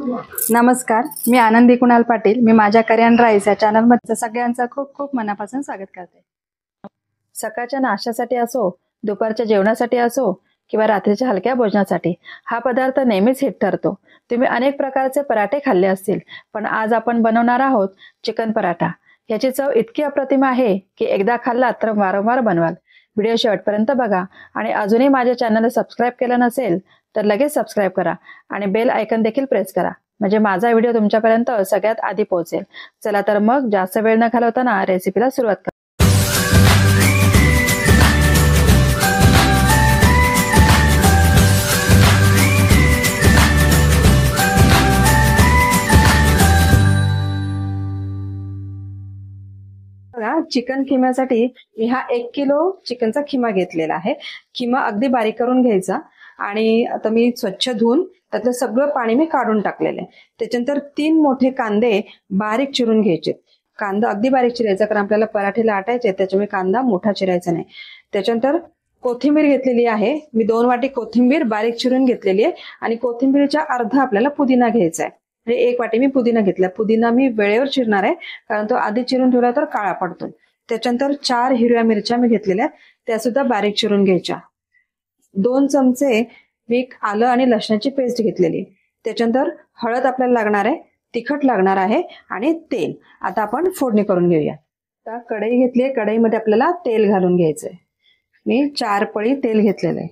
नमस्कार, मी आनंदी कुणाल पाटील. मी माझ्या करियन राईस या चॅनलमध्ये सगळ्यांचं खूप खूप मनापासून स्वागत करते. सकाळच्या नाश्त्यासाठी असो, दुपारच्या जेवणासाठी असो किंवा रात्रीच्या हलक्या भोजनासाठी हा पदार्थ नेहमीच हिट ठरतो. तुम्ही अनेक प्रकारचे पराठे खाल्ले असतील, पण आज आपण बनवणार आहोत चिकन पराठा. याची चव इतकी अप्रतिम आहे की एकदा खाल्लात तर वारंवार बनवाल. व्हिडिओ शेवटपर्यंत बघा आणि अजूनही माझ्या चॅनलला सबस्क्राईब केलं नसेल तर लगेच सबस्क्राईब करा आणि बेल आयकन देखील प्रेस करा, म्हणजे माझा व्हिडिओ तुमच्यापर्यंत सगळ्यात आधी पोहोचेल. चला तर मग जास्त वेळ न घालवताना रेसिपीला सुरुवात करा. चिकन खिम्यासाठी मी हा 1 किलो चिकनचा खिमा घेतलेला आहे. खिमा अगदी बारीक करून घ्यायचा आणि आता मी स्वच्छ धुवून त्यातलं सगळं पाणी मी काढून टाकलेलं आहे. त्याच्यानंतर 3 मोठे कांदे बारीक चिरून घ्यायचे. कांदा अगदी बारीक चिरायचा, कारण आपल्याला पराठे लाटायचे, त्याच्यामुळे कांदा मोठा चिरायचा नाही. त्याच्यानंतर कोथिंबीर घेतलेली आहे मी, 2 वाटी कोथिंबीर बारीक चिरून घेतलेली आहे आणि कोथिंबीरच्या अर्धा आपल्याला पुदिना घ्यायचा आहे. 1 वाटी मी पुदिना घेतला. पुदिना मी वेळेवर चिरणार आहे, कारण तो आधी चिरून ठेवला तर काळा पडतो. त्याच्यानंतर 4 हिरव्या मिरच्या मी घेतलेल्या, त्या सुद्धा बारीक चिरून घ्यायच्या. 2 चमचे मी आलं आणि लसणाची पेस्ट घेतलेली. त्याच्यानंतर हळद आपल्याला लागणार आहे, तिखट लागणार आहे आणि तेल. आता आपण फोडणी करून घेऊया. आता कढई घेतली आहे, कढईमध्ये आपल्याला तेल घालून घ्यायचंय. मी 4 पळी तेल घेतलेलं आहे.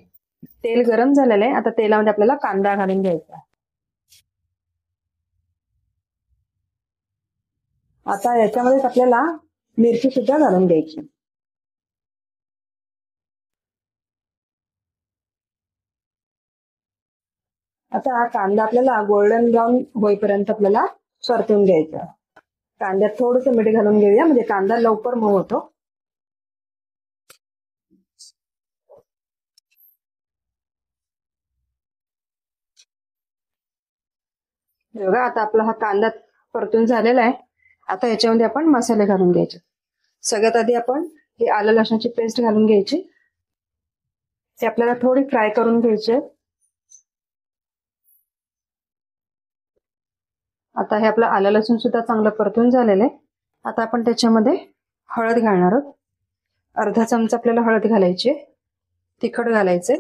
तेल गरम झालेलं आहे. आता तेलामध्ये आपल्याला कांदा घालून घ्यायचा. आता याच्यामध्ये आपल्याला मिरची सुद्धा घालून द्यायची. आता हा कांदा आपल्याला गोल्डन ब्राऊन होईपर्यंत आपल्याला परतून घ्यायचा. कांद्यात थोडंसं मीठ घालून घेऊया, म्हणजे कांदा लवकर मऊ होतो. बघा, आता आपला हा कांदा परतून झालेला आहे. आता याच्यामध्ये आपण मसाले घालून घ्यायचे. सगळ्यात आधी आपण हे आलं लसणाची पेस्ट घालून घ्यायची. ते आपल्याला थोडी फ्राय करून घ्यायचे. आता हे आपलं आलं लसूण सुद्धा चांगलं परतून झालेलं आहे. आता आपण त्याच्यामध्ये हळद घालणार आहोत. अर्धा चमचा आपल्याला हळद घालायची. तिखट घालायचे.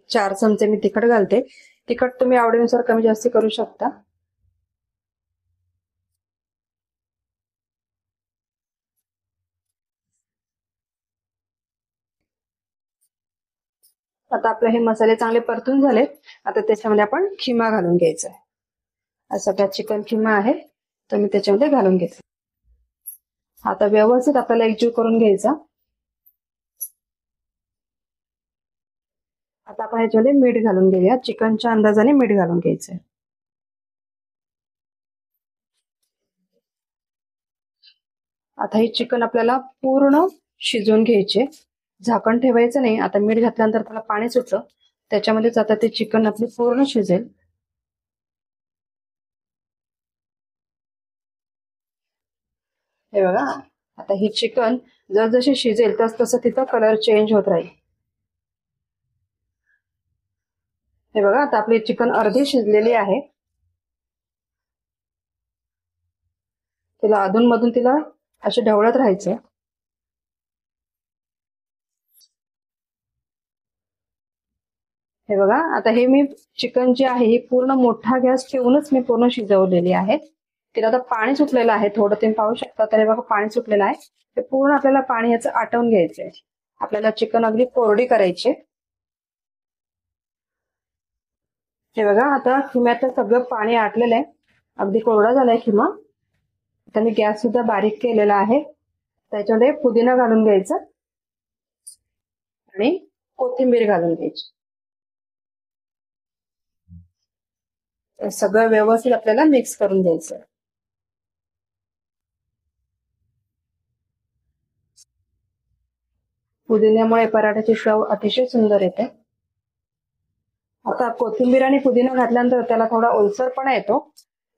4 चमचे मी तिखट घालते. तिखट तुम्ही आवडीनुसार कमी जास्त करू शकता. आता आपले हे मसाले चांगले परतून झाले. आता त्याच्यामध्ये आपण खिमा घालून घ्यायचा आहे. सगळ्यात चिकन खिमा आहे तर मी त्याच्यामध्ये घालून घेते. आता व्यवस्थित आपल्याला एकजीव करून घ्यायचा. आता आपण ह्याच्यामध्ये मीठ घालून घेऊया. चिकनच्या अंदाजाने मीठ घालून घ्यायचंय. आता हे चिकन आपल्याला पूर्ण शिजवून घ्यायचे. झाकण ठेवायचं नाही. आता मीठ घातल्यानंतर त्याला पाणी सुटलं, त्याच्यामध्येच आता ते चिकन आपले पूर्ण शिजेल. हे बघा, आता ही चिकन जसजशी शिजेल तसं तिचा कलर चेंज होत राहील. हे बघा, आता आपली चिकन अर्धी शिजलेली आहे. तिला अधूनमधून तिला असे ढवळत राहायचं. हे बघा, आता हे मी चिकन जे आहे ही पूर्ण मोठा गॅस ठेवूनच मी पूर्ण शिजवलेली आहे. तिला आता पाणी सुटलेलं आहे. थोडं तुम्ही पाहू शकता. तर हे बघा, पाणी सुटलेलं आहे. ते पूर्ण आपल्याला पाणी याचं आटवून घ्यायचंय. आपल्याला चिकन अगदी कोरडी करायची. हे बघा, आता खिम्यातलं सगळं पाणी आटलेलं आहे. अगदी कोरडा झालाय खिमा. आता मी गॅस सुद्धा बारीक केलेला आहे. त्याच्यामध्ये पुदिना घालून घ्यायचा आणि कोथिंबीर घालून घ्यायची. सगळं व्यवस्थित आपल्याला मिक्स करून द्यायचं. पुदिन्यामुळे पराठ्याची चव अतिशय सुंदर येते. आता कोथिंबीर आणि पुदिना घातल्यानंतर त्याला थोडा ओलसरपणा येतो.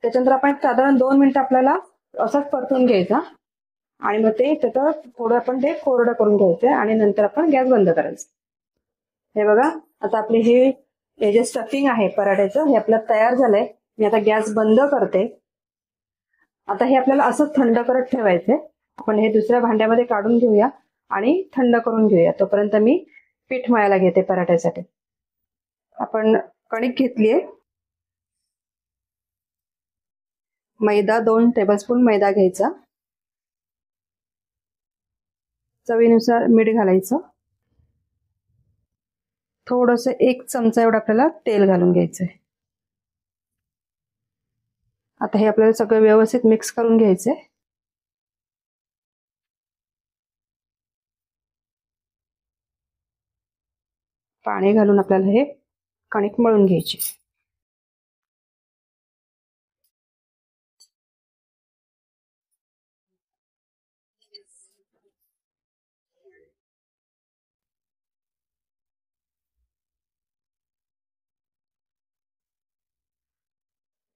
त्याच्यानंतर आपण साधारण 2 मिनिटं आपल्याला असंच परतून घ्यायचा आणि मग ते त्याचं थोडं आपण ते कोरडं करून घ्यायचं आणि नंतर आपण गॅस बंद करायचं. हे बघा, आता आपली हे जे स्टफिंग आहे पराठ्याचं हे आपलं तयार झालंय. मी आता गॅस बंद करते. आता हे आपल्याला असंच थंड करत ठेवायचंय. आपण हे दुसऱ्या भांड्यामध्ये काढून घेऊया आणि थंड करून घेऊया. तोपर्यंत मी पीठ मळायला घेते पराठ्यासाठी. आपण कणिक घेतलीये. मैदा 2 टेबलस्पून मैदा घ्यायचा. चवीनुसार मीठ घालायचं. थोडंसं 1 चमचा एवढं आपल्याला तेल घालून घ्यायचंय. आता हे आपल्याला सगळं व्यवस्थित मिक्स करून घ्यायचंय. पाणी घालून आपल्याला हे कणिक मळून घ्यायची.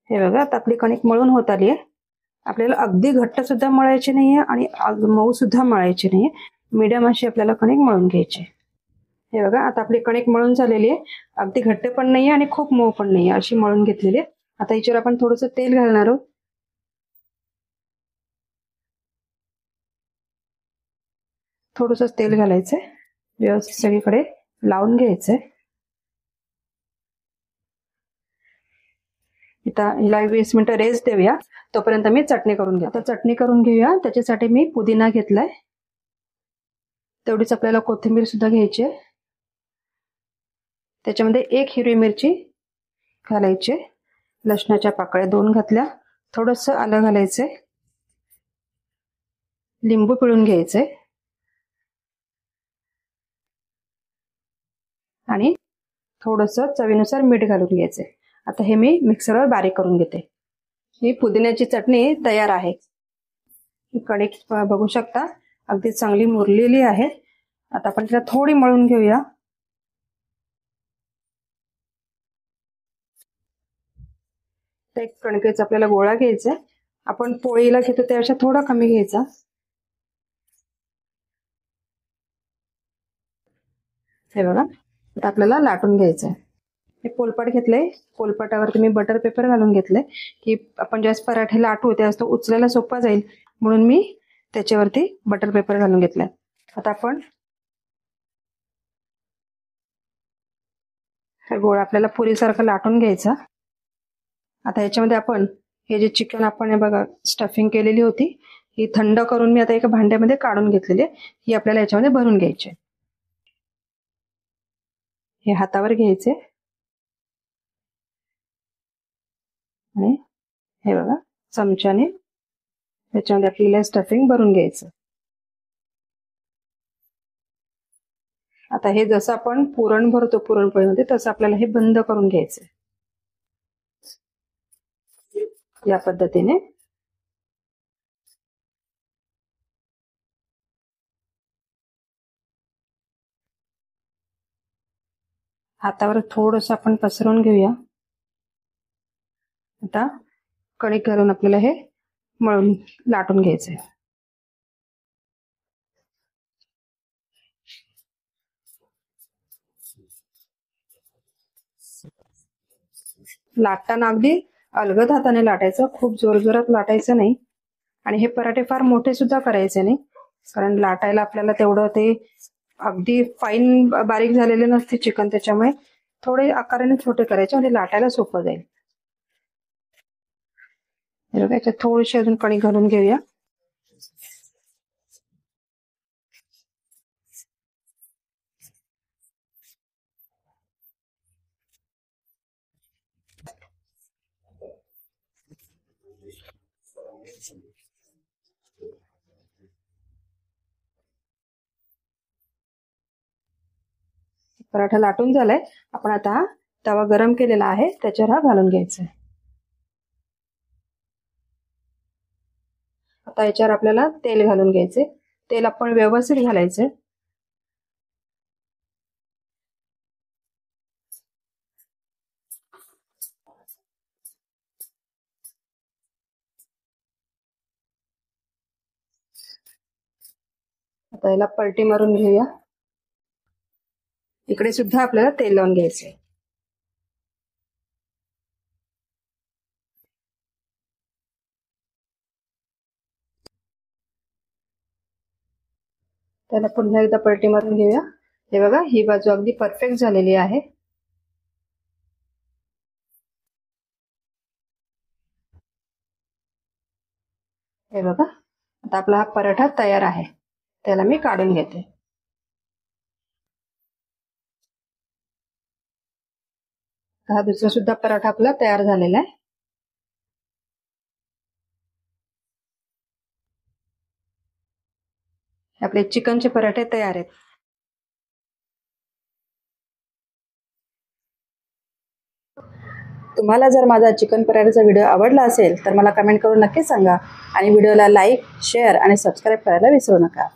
हे बघा, आता आपली कणिक मळून होत आली आहे. आपल्याला अगदी घट्ट सुद्धा मळायची नाहीये आणि मऊ सुद्धा मळायची नाहीये. मीडियम अशी आपल्याला कणिक मळून घ्यायची. हे बघा, आता आपली कणिक मळून झालेली आहे. अगदी घट्ट पण नाहीये आणि खूप मऊ पण नाहीये, अशी मळून घेतलेली आहे. आता याच्यावर आपण थोडंसं तेल घालणार आहोत. थोडंसं तेल घालायचंय. व्यवस्थित सगळीकडे लावून घ्यायचंय. आता हिला 20 मिनिटं रेस्ट देऊया. तोपर्यंत मी चटणी करून घ्या. आता चटणी करून घेऊया. त्याच्यासाठी मी पुदिना घेतलाय. तेवढीच आपल्याला कोथिंबीर सुद्धा घ्यायची आहे. त्याच्यामध्ये 1 हिरवी मिरची घालायची. लसणाच्या पाकळ्या 2 घातल्या. थोडंसं आलं घालायचंय. लिंबू पिळून घ्यायचंय आणि थोडंसं चवीनुसार मीठ घालून घ्यायचंय. आता हे मी मिक्सरवर बारीक करून घेते. ही पुदिन्याची चटणी तयार आहे. कणिक बघू शकता अगदी चांगली मुरलेली आहे. आता आपण तिला थोडी मळून घेऊया. एक कणकेचा आपल्याला गोळा घ्यायचा. आपण पोळीला घेतो त्यापेक्षा थोडा कमी घ्यायचा. हे बघा, आता आपल्याला लाटून घ्यायचंय. हे पोलपाट घेतलंय. पोलपाटावरती मी बटर पेपर घालून घेतलंय की आपण ज्यावेळेस पराठे लाटू त्यावेळेस तो उचलायला सोपा जाईल, म्हणून मी त्याच्यावरती बटर पेपर घालून घेतलाय. आता आपण हा गोळा आपल्याला पुरीसारखं लाटून घ्यायचा. आता याच्यामध्ये आपण हे जे चिकन आपण हे बघा स्टफिंग केलेली होती, ही थंड करून मी आता एका भांड्यामध्ये काढून घेतलेली आहे. ही आपल्याला याच्यामध्ये भरून घ्यायची. हे हातावर घ्यायचे आणि हे बघा चमच्याने त्याच्यामध्ये आपल्याला स्टफिंग भरून घ्यायचं. आता हे जसं आपण पुरण भरतो पुरणपोळीमध्ये तसं आपल्याला हे बंद करून घ्यायचं. या पद्धतीने हातावर थोडंसं आपण पसरवून घेऊया. आता कणिक घालून आपल्याला हे मळून लाटून घ्यायचंय. लाटताना अगदी अलगद हाताने लाटायचं, खूप जोरजोरात लाटायचं नाही. आणि हे पराठे फार मोठे सुद्धा करायचे नाही, कारण लाटायला आपल्याला तेवढं ते अगदी फाईन बारीक झालेले नसते चिकन, त्याच्यामुळे थोडे आकाराने छोटे करायचे म्हणजे लाटायला सोपं जाईल. याच्यात थोडीशी अजून कणिक घालून घेऊया. पराठा लाटून झालाय. आपण आता तवा गरम केलेला आहे त्याच्यावर हा घालून घ्यायचा. आता याच्यावर आपल्याला तेल घालून घ्यायचे. तेल आपण व्यवस्थित घालायचे. आता याला पलटी मारून घेऊया. इकडे सुद्धा आपल्याला तेल लावून घ्यायचंय. त्याला पुन्हा एकदा पलटी मारून घेऊया। हे बघा, ही बाजू अगदी परफेक्ट झालेली आहे। हे बघा, आता आपला हा पराठा तयार आहे। त्याला मी काढून घेते। हा दुसरा सुद्धा पराठा आपला तयार झालेला आहे। आपले चिकनचे पराठे तयार आहेत। तुम्हाला जर माझा चिकन पराठाचा व्हिडिओ आवडला असेल तर मला कमेंट करून नक्की सांगा आणि व्हिडिओला लाईक, शेअर आणि सबस्क्राईब करायला विसरू नका।